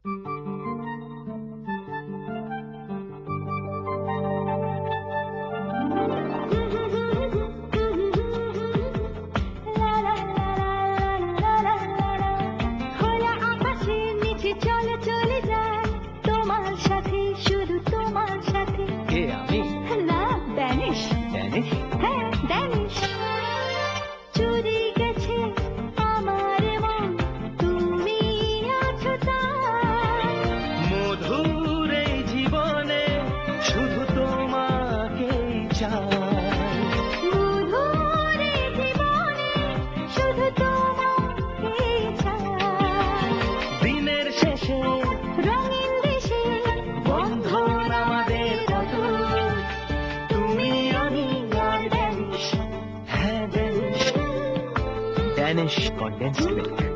খোলা আকাশের নিচে চলে চলে যায় তোমার সাথে, শুধু তোমার সাথে। কে আমি? না, ড্যানিশ। ড্যানিশ? হ্যাঁ, ড্যানিশ। চুরি গেছে আমার মন, তুমি আছো তাই। মধুর এই জীবনে শুধু তোমাকেই চাই। মধুর এই জীবনে শুধু তোমাকেই চাই। দিনের শেষে রঙিন দেশে বন্ধন আমাদের অটুট। তুমি আমি আর ড্যানিশ, হ্যাঁ ড্যানিশ। Danish condensed milk.